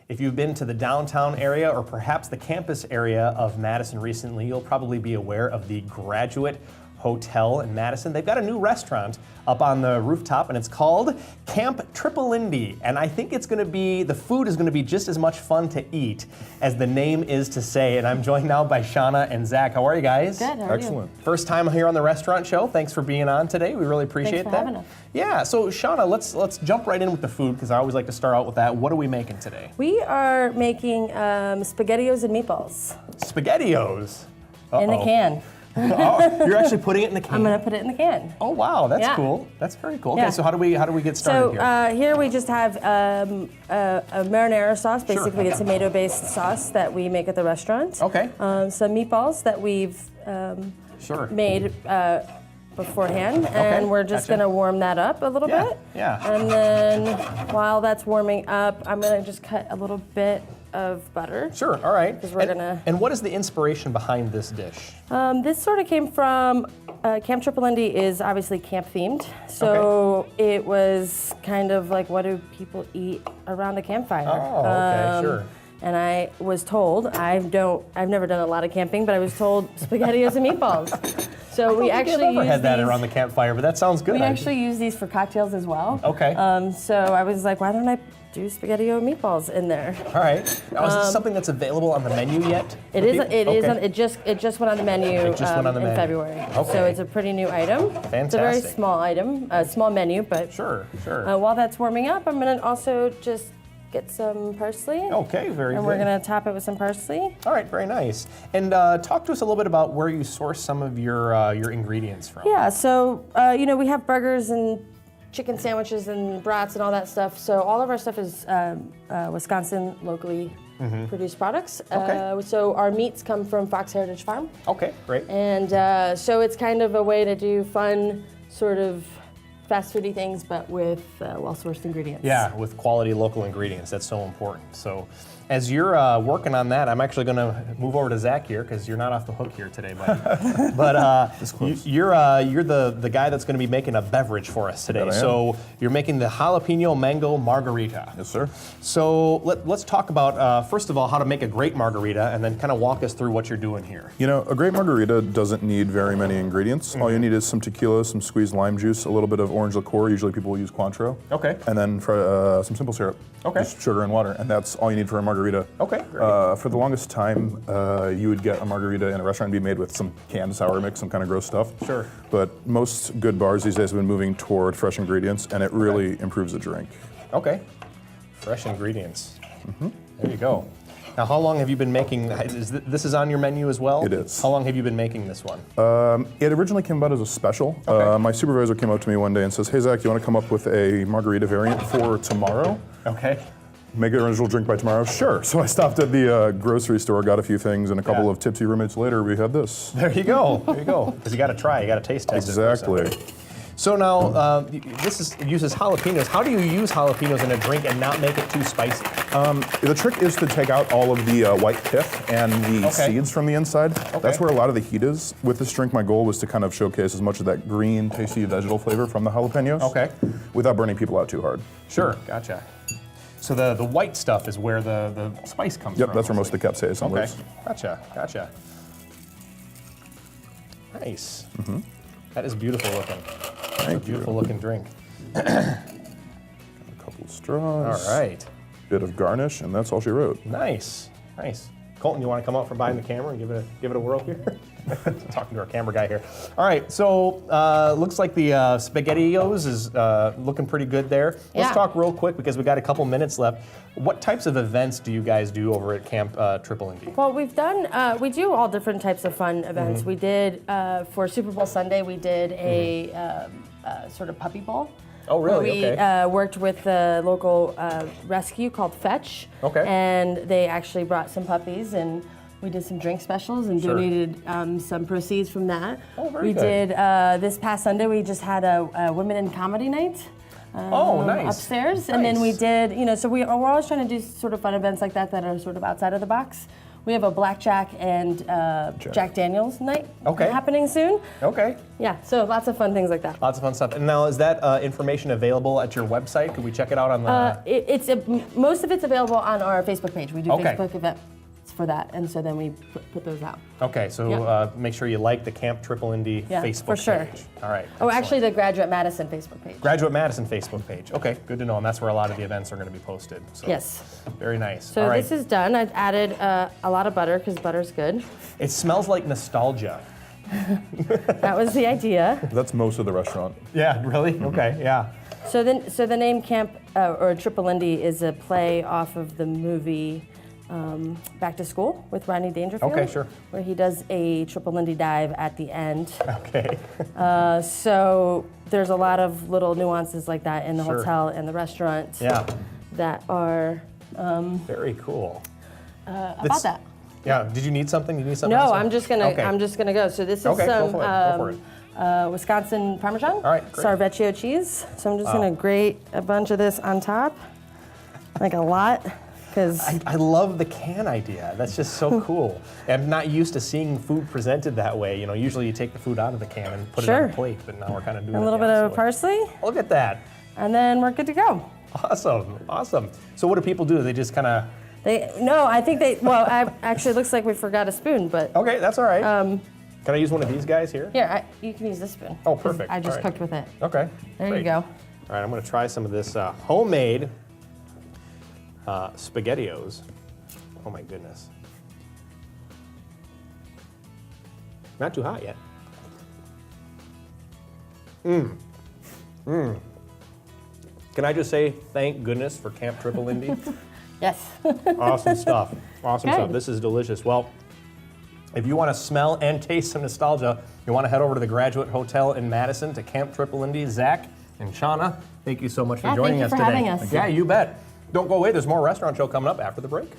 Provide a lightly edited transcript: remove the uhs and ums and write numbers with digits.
If you've been to the downtown area or perhaps the campus area of Madison recently, you'll probably be aware of the Graduate Hotel in Madison. They've got a new restaurant up on the rooftop, and it's called Camp Trippalindee. And I think it's going to be, the food is going to be just as much fun to eat as the name is to say. And I'm joined now by Shauna and Zach. How are you guys? Good, how are Excellent. you? First time here on the restaurant show. Thanks for being on today. We really appreciate Thanks for that. having us. Yeah, so Shauna, let's jump right in with the food because I always like to start out with that. What are we making today? We are making SpaghettiOs and meatballs SpaghettiOs. in the can. Oh, you're actually putting it in the can. I'm gonna put it in the can. Oh wow, that's Yeah. cool. That's very cool. Okay, Yeah. so how do we get started here? Here we just have a marinara sauce, Sure. basically a tomato-based sauce that we make at the restaurant. Okay. Some meatballs that we've Sure. made beforehand, and we're just gotcha. gonna warm that up a little Yeah, bit. yeah. And then while that's warming up, I'm gonna just cut a little bit of butter. Sure. All right. 'Cause we're gonna- And what is the inspiration behind this dish? This sort of came from Camp Trippalindee is obviously camp themed, so it was kind of like, what do people eat around a campfire? Oh, okay, sure. And I was told, I've never done a lot of camping, but I was told SpaghettiOs and meatballs. So we actually I've never use had that these. around the campfire, but that sounds good. We actually use these for cocktails as well. Okay. So I was like, why don't I do SpaghettiO meatballs in there? All right. Now, is this something that's available on the menu yet? It for is. people? It is. Okay. It just went on the menu It just went on the in menu. February. Okay. So it's a pretty new item. It's a very Fantastic. small item, a small menu, but Sure. while that's warming up, I'm gonna also just get some parsley. Okay, very And good. we're gonna top it with some parsley. All right, very nice. And talk to us a little bit about where you source some of your ingredients from. Yeah. So we have burgers and chicken sandwiches and brats and all that stuff. So all of our stuff is Wisconsin locally produced products. Okay. So our meats come from Fox Heritage Farm. Okay, great. And so it's kind of a way to do fun, sort of fast foody things, but with well-sourced ingredients. Yeah, with quality local ingredients. That's so important. So as you're working on that, I'm actually going to move over to Zach here because you're not off the hook here today, buddy. But you're the guy that's going to be making a beverage for us today. That I am. So you're making the jalapeno mango margarita. Yes, sir. So let's talk about, first of all, how to make a great margarita and then kind of walk us through what you're doing here. You know, a great margarita doesn't need very many ingredients. All you need is some tequila, some squeezed lime juice, a little bit of orange liqueur. Usually people will use Cointreau. Okay. And then some simple syrup. Okay. Just sugar and water, and that's all you need for a margarita. Okay, great. For the longest time, you would get a margarita in a restaurant and be made with some canned sour mix, some kind of gross stuff. Sure. But most good bars these days have been moving toward fresh ingredients, and it really improves the drink. Okay. Fresh ingredients. There you go. Now, how long have you been making, this is on your menu as well? It is. How long have you been making this one? It originally came about as a special. Okay. My supervisor came up to me one day and says, "Hey Zach, do you want to come up with a margarita variant for tomorrow? Okay. Make it an original drink by tomorrow?" Sure. So I stopped at the grocery store, got a few things, and a couple Yeah. of tipsy roommates later, we had this. There you go. There you go. Because you got to try, you got to taste test it. Exactly. So now, uses jalapenos. How do you use jalapenos in a drink and not make it too spicy? The trick is to take out all of the white pith and the Okay. seeds from the inside. Okay. That's where a lot of the heat is. With this drink, my goal was to kind of showcase as much of that green, tasty vegetal flavor from the jalapenos. Okay. Without burning people out too hard. Sure, gotcha. So the white stuff is where the spice comes Yep, from. that's where most of the capsaicin Okay, lives. gotcha. Nice. That is beautiful looking. Thank you. Beautiful looking drink. A couple of straws. All right. Bit of garnish, and that's all she wrote. Nice. Colton, you want to come up from behind the camera and give it a whirl here? Talking to our camera guy here. All right, so looks like the SpaghettiOs is looking pretty good there. Let's Yeah. talk real quick because we got a couple minutes left. What types of events do you guys do over at Camp Trippalindee? Well, we do all different types of fun events. We did, for Super Bowl Sunday, we did a sort of puppy bowl. Oh, really? We Okay. worked with the local rescue called Fetch. Okay. And they actually brought some puppies, and we did some drink specials and Sure. donated some proceeds from that. Oh, very we good. did, this past Sunday, we just had a women in comedy night. Oh, nice. Upstairs. And then we Nice. did, so we're always trying to do sort of fun events like that that are sort of outside of the box. We have a blackjack and Jack Daniels night happening soon. Okay. Yeah, so lots of fun things like that. Lots of fun stuff. And now, is that information available at your website? Could we check it out on the... Most of it's available on our Facebook page. We do Okay. Facebook events for that, and so then we put those out. Okay, so make sure you like the Camp Trippalindee Facebook for sure. page. All right. Oh, excellent. actually, the Graduate Madison Facebook page. Graduate Madison Facebook page. Okay, good to know. And that's where a lot of the events are going to be posted. So, Yes. very nice. So All right. this is done. I've added a lot of butter because butter's good. It smells like nostalgia. That was the idea. That's most of the restaurant. Yeah, really? Okay, yeah. So the name Camp or Trippalindee is a play off of the movie Back to School with Rodney Dangerfield. Okay, sure. Where he does a Trippalindee dive at the end. Okay. So there's a lot of little nuances like that in the Sure. hotel and the restaurant Yeah, that are very cool. about that. Yeah, did you need something? You need something No, else? I'm just gonna Okay. go. So this is Okay, go some for it, go for Wisconsin Parmesan, All right, great. Sarvecchio cheese. So I'm just gonna grate a bunch of this on top, like a lot, because I love the can idea. That's just so cool. I'm not used to seeing food presented that way. You know, usually you take the food out of the can and put it on Sure. a plate, but now we're kind of doing a it little the bit of opposite way. parsley, Look at that. and then we're good to go. Awesome, awesome. So what do people do? They just kind of... I think they. Well, actually, it looks like we forgot a spoon, but Okay, that's all right. Can I use one of these guys here? here, you can use this spoon. Oh, 'cause perfect. I just All right. cooked with it. Okay. There great. you go. All right, I'm going to try some of this homemade SpaghettiOs. Oh my goodness. Not too hot yet. Can I just say thank goodness for Camp Trippalindee? Yes. Awesome stuff. Awesome Good. stuff. This is delicious. Well, if you want to smell and taste some nostalgia, you want to head over to the Graduate Hotel in Madison to Camp Trippalindee. Zach and Shauna, thank you so much for Yeah, joining thank you us for today. having us. Yeah, you bet. Don't go away. There's more Restaurant Show coming up after the break.